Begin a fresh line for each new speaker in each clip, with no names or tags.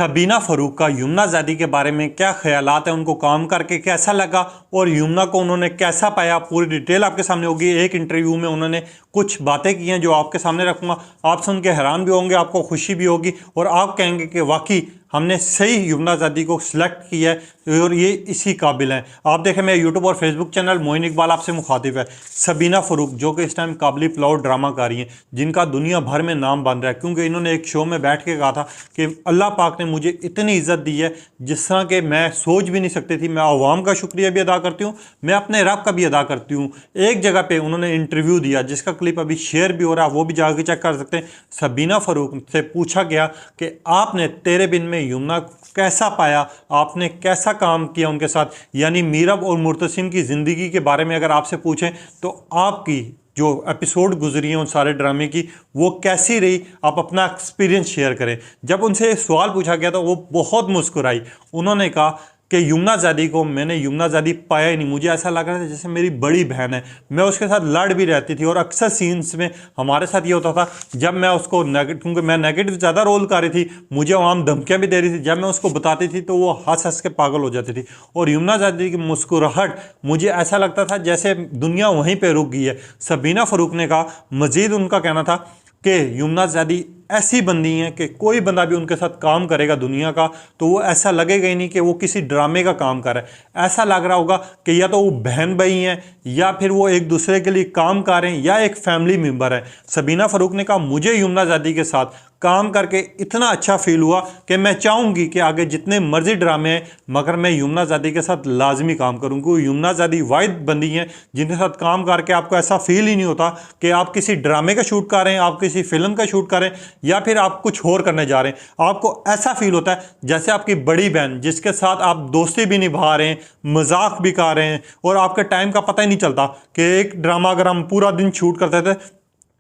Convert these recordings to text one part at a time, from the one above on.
सबीना फ़ारूक का यमुना ज़ैदी के बारे में क्या ख्यालात हैं, उनको काम करके कैसा लगा और यमुना को उन्होंने कैसा पाया, पूरी डिटेल आपके सामने होगी। एक इंटरव्यू में उन्होंने कुछ बातें की हैं जो आपके सामने रखूँगा। आप सुन के हैरान भी होंगे, आपको खुशी भी होगी और आप कहेंगे कि वाकई हमने सही यमुना ज़ैदी को सिलेक्ट किया है और ये इसी काबिल हैं। आप देखें, मेरे यूट्यूब और फेसबुक चैनल मोइन इकबाल आपसे मुखातिब है। सबीना फ़ारूक जो कि इस टाइम काबिल फ्लावर ड्रामाकारी हैं, जिनका दुनिया भर में नाम बन रहा है, क्योंकि इन्होंने एक शो में बैठ के कहा था कि अल्लाह पाक ने मुझे इतनी इज़्ज़त दी है जिस तरह के मैं सोच भी नहीं सकती थी। मैं अवाम का शुक्रिया भी अदा करती हूँ, मैं अपने रब का भी अदा करती हूँ। एक जगह पे उन्होंने इंटरव्यू दिया जिसका क्लिप अभी शेयर भी हो रहा है, वो भी जाके चेक कर सकते हैं। सबीना फ़ारूक से पूछा गया कि आपने तेरे बिन में यमुना कैसा पाया, आपने कैसा काम किया उनके साथ, यानी मीरब और मुर्तसिम की ज़िंदगी के बारे में अगर आपसे पूछें तो आपकी जो एपिसोड गुजरी हैं उन सारे ड्रामे की, वो कैसी रही, आप अपना एक्सपीरियंस शेयर करें। जब उनसे सवाल पूछा गया तो वो बहुत मुस्कुराई। उन्होंने कहा कि यमुना ज़ैदी को मैंने यमुना ज़ैदी पाया ही नहीं, मुझे ऐसा लग रहा था जैसे मेरी बड़ी बहन है। मैं उसके साथ लड़ भी रहती थी और अक्सर सीन्स में हमारे साथ ये होता था जब मैं उसको क्योंकि मैं नेगेटिव ज़्यादा रोल कर रही थी, मुझे वहाँ धमकियाँ भी दे रही थी, जब मैं उसको बताती थी तो वो हंस हंस के पागल हो जाती थी। और यमुना ज़ैदी की मुस्कुराहट मुझे ऐसा लगता था जैसे दुनिया वहीं पर रुक गई है। सबीना फ़ारूक ने कहा, मज़ीद उनका कहना था कि यमुना ज़ैदी ऐसी बंदी हैं कि कोई बंदा भी उनके साथ काम करेगा दुनिया का तो वो ऐसा लगेगा ही नहीं कि वो किसी ड्रामे का काम कर रहा है। ऐसा लग रहा होगा कि या तो वो बहन भाई हैं या फिर वो एक दूसरे के लिए काम कर रहे हैं या एक फैमिली मेम्बर है। सबीना फ़ारूक ने कहा, मुझे यमुना ज़ैदी के साथ काम करके इतना अच्छा फील हुआ कि मैं चाहूँगी कि आगे जितने मर्जी ड्रामे हैं मगर मैं यमुना ज़ैदी के साथ लाजमी काम करूँ, क्योंकि यमुना ज़ैदी वाहिद बंदी हैं जिनके साथ काम करके आपको ऐसा फील ही नहीं होता कि आप किसी ड्रामे का शूट कर रहे हैं, आप किसी फिल्म का शूट कर रहे हैं या फिर आप कुछ और करने जा रहे हैं। आपको ऐसा फील होता है जैसे आपकी बड़ी बहन जिसके साथ आप दोस्ती भी निभा रहे हैं, मजाक भी कर रहे हैं और आपके टाइम का पता ही नहीं चलता कि एक ड्रामा अगर हम पूरा दिन शूट करते थे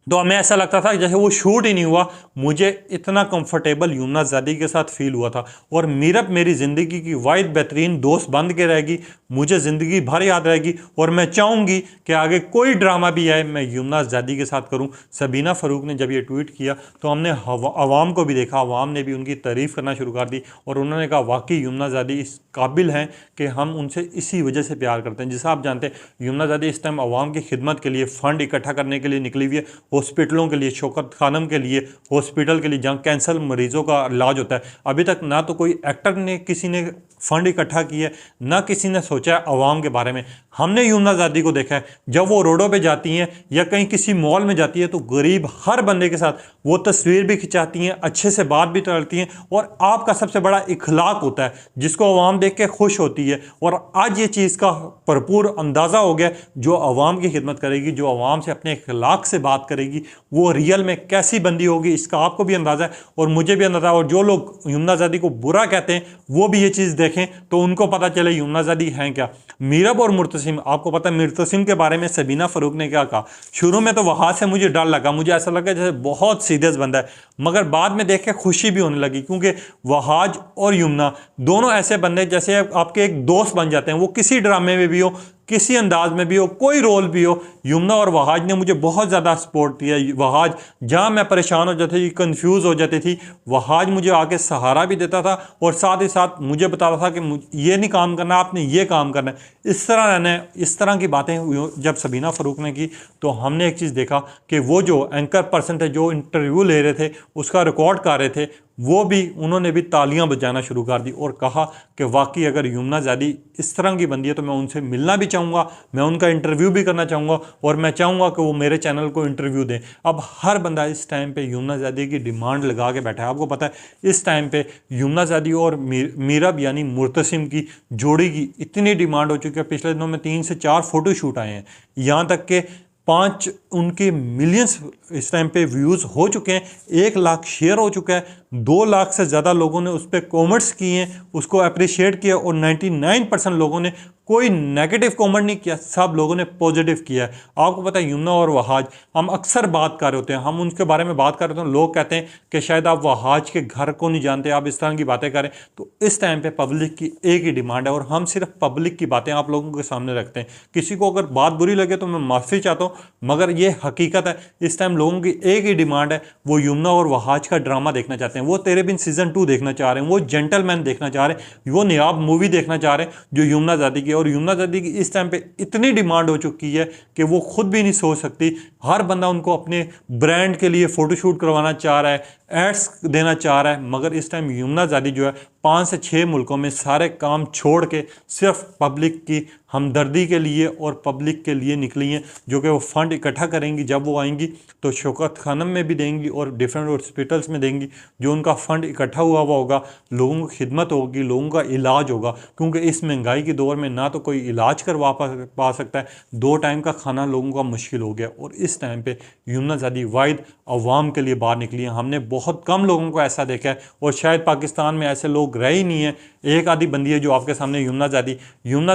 तो हमें ऐसा लगता था जैसे वो शूट ही नहीं हुआ। मुझे इतना कंफर्टेबल यमुना ज़ैदी के साथ फील हुआ था। और मीरब मेरी ज़िंदगी की वाहिद बेहतरीन दोस्त बन के रहेगी, मुझे ज़िंदगी भर याद रहेगी और मैं चाहूँगी कि आगे कोई ड्रामा भी आए मैं यमुना ज़ैदी के साथ करूँ। सबीना फ़ारूक ने जब ये ट्वीट किया तो हमने अवाम को भी देखा, अवाम ने भी उनकी तारीफ़ करना शुरू कर दी और उन्होंने कहा वाकई यमुना ज़ैदी इस काबिल हैं कि हम उनसे इसी वजह से प्यार करते हैं। जैसा आप जानते हैं यमुना ज़ैदी इस टाइम अवाम की खिदमत के लिए फ़ंड इकट्ठा करने के लिए निकली हुई है, हॉस्पिटलों के लिए, शौकत खानम के लिए, हॉस्पिटल के लिए जहाँ कैंसर मरीजों का इलाज होता है। अभी तक ना तो कोई एक्टर ने किसी ने फंड इकट्ठा किया है, ना किसी ने सोचा है अवाम के बारे में। हमने यमुना ज़ैदी को देखा है जब वो रोडों पे जाती हैं या कहीं किसी मॉल में जाती है तो गरीब हर बंदे के साथ वो तस्वीर भी खिंचाती हैं, अच्छे से बात भी करती हैं और आपका सबसे बड़ा इखलाक होता है जिसको अवाम देख के खुश होती है। और आज ये चीज़ का भरपूर अंदाज़ा हो गया, जो अवाम की खिदमत करेगी, जो अवाम से अपने इखलाक से बात करेगी, वो रियल में कैसी बंदी होगी इसका आपको भी अंदाज़ा है और मुझे भी अंदाज़ा है। और जो लोग यमुना ज़ैदी को बुरा कहते हैं वो भी ये चीज़ देखें तो उनको पता चले यमुना ज़ैदी हैं क्या। मीरब और मुर्तसिम, आपको पता है मुर्तसिम के बारे में सबीना फ़ारूक ने क्या कहा। शुरू में तो वहाँ से मुझे डर लगा, मुझे ऐसा लगा जैसे बहुत सीरियस बंदा है, मगर बाद में देख के खुशी भी होने लगी क्योंकि वहाज और यमुना दोनों ऐसे बंदे जैसे आपके एक दोस्त बन जाते हैं। वो किसी ड्रामे में भी हो, किसी अंदाज में भी हो, कोई रोल भी हो, यमुना और वहाज ने मुझे बहुत ज़्यादा सपोर्ट किया। वहाज जहाँ मैं परेशान हो जाती थी, कंफ्यूज हो जाती थी, वहाज मुझे आके सहारा भी देता था और साथ ही साथ मुझे बताता था कि ये नहीं काम करना, आपने ये काम करना है, इस तरह रहना है। इस तरह की बातें जब सबीना फ़ारूक ने की तो हमने एक चीज़ देखा कि वो जो एंकर पर्सन थे जो इंटरव्यू ले रहे थे, उसका रिकॉर्ड कर रहे थे, वो भी उन्होंने भी तालियां बजाना शुरू कर दी और कहा कि वाकई अगर यमुना ज़ैदी इस तरह की बंदी है तो मैं उनसे मिलना भी चाहूँगा, मैं उनका इंटरव्यू भी करना चाहूँगा और मैं चाहूँगा कि वो मेरे चैनल को इंटरव्यू दें। अब हर बंदा इस टाइम पे यमुना ज़ैदी की डिमांड लगा के बैठा है। आपको पता है इस टाइम पे यमुना ज़ैदी और मीरब यानी मुर्तसिम की जोड़ी की इतनी डिमांड हो चुकी है, पिछले दिनों में 3 से 4 फोटो शूट आए हैं, यहाँ तक के 5 उनके मिलियंस इस टाइम पे व्यूज़ हो चुके हैं, 1 लाख शेयर हो चुका है, 2 लाख से ज़्यादा लोगों ने उस पर कॉमेंट्स किए हैं, उसको अप्रिशिएट किया और 99% लोगों ने कोई नेगेटिव कमेंट नहीं किया, सब लोगों ने पॉजिटिव किया है। आपको पता है यमुना और वहाज, हम अक्सर बात कर रहे होते हैं, हम उनके बारे में बात कर रहे होते हैं, लोग कहते हैं कि शायद आप वहाज के घर को नहीं जानते, आप इस तरह की बातें करें। तो इस टाइम पे पब्लिक की एक ही डिमांड है और हम सिर्फ पब्लिक की बातें आप लोगों के सामने रखते हैं। किसी को अगर बात बुरी लगे तो मैं माफ़ी चाहता हूँ, मगर ये हकीकत है। इस टाइम लोगों की एक ही डिमांड है, वो यमुना और वहाज का ड्रामा देखना चाहते हैं, वो तेरे बिन सीजन 2 देखना चाह रहे हैं, वो जेंटलमैन देखना चाह रहे हैं, वो नियाब मूवी देखना चाह रहे हैं जो यमुना ज़ादी की। और यमुना ज़ादी की इस टाइम पे इतनी डिमांड हो चुकी है कि वो खुद भी नहीं सोच सकती। हर बंदा उनको अपने ब्रांड के लिए फ़ोटोशूट करवाना चाह रहा है, एड्स देना चाह रहा है, मगर इस टाइम यमुना ज़ादी जो है 5 से 6 मुल्कों में सारे काम छोड़ के सिर्फ पब्लिक की हमदर्दी के लिए और पब्लिक के लिए निकली हैं, जो कि वो फ़ंड इकट्ठा करेंगी। जब वो आएंगी तो शौकत खानम में भी देंगी और डिफरेंट हॉस्पिटल्स में देंगी। जो उनका फ़ंड इकट्ठा हुआ होगा, लोगों की खिदमत होगी, लोगों का इलाज होगा, क्योंकि इस महंगाई के दौर में ना तो कोई इलाज करवा पा सकता है, 2 टाइम का खाना लोगों का मुश्किल हो गया। और इस टाइम पे यमुना ज़ादी वाहिद अवाम के लिए बाहर निकली हैं। हमने बहुत कम लोगों को ऐसा देखा है और शायद पाकिस्तान में ऐसे लोग रहे ही नहीं है। एक आधी बंदी है जो आपके सामने यमुना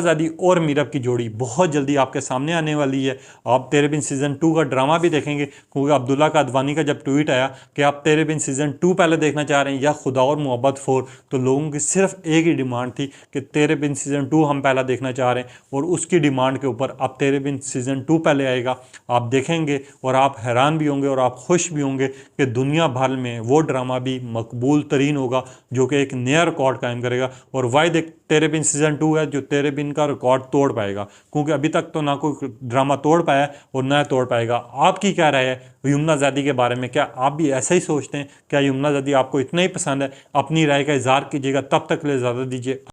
ज़ादी और मीरब की जोड़ी बहुत जल्दी आपके सामने आने वाली है। आप तेरे बिन सीज़न 2 का ड्रामा भी देखेंगे, क्योंकि अब्दुल्ला का अदवानी का जब ट्वीट आया कि आप तेरे बिन सीज़न 2 पहले देखना चाह रहे हैं या खुदा और मोहब्बत 4, तो लोगों की सिर्फ एक ही डिमांड थी कि तेरे बिन सीज़न 2 हम पहला देखना चाह रहे हैं। और उसकी डिमांड के ऊपर अब तेरे बिन सीज़न 2 पहले आएगा, आप देखेंगे और आप हैरान भी होंगे और आप खुश भी होंगे कि दुनिया भर में वो ड्रामा भी मकबूल तरीन होगा, जो कि एक नया रिकॉर्ड कायम करेगा। और वाहिद एक तेरे बिन सीज़न 2 है जो तेरे बिन का रिकॉर्ड तोड़ पाएगा, क्योंकि अभी तक तो ना कोई ड्रामा तोड़ पाया है और ना तोड़ पाएगा। आपकी क्या राय है यमुना ज़ादी के बारे में? क्या आप भी ऐसा ही सोचते हैं? क्या यमुना ज़ादी आपको इतना ही पसंद है? अपनी राय का इज़हार कीजिएगा। तब तक के लिए ज़्यादा दीजिए।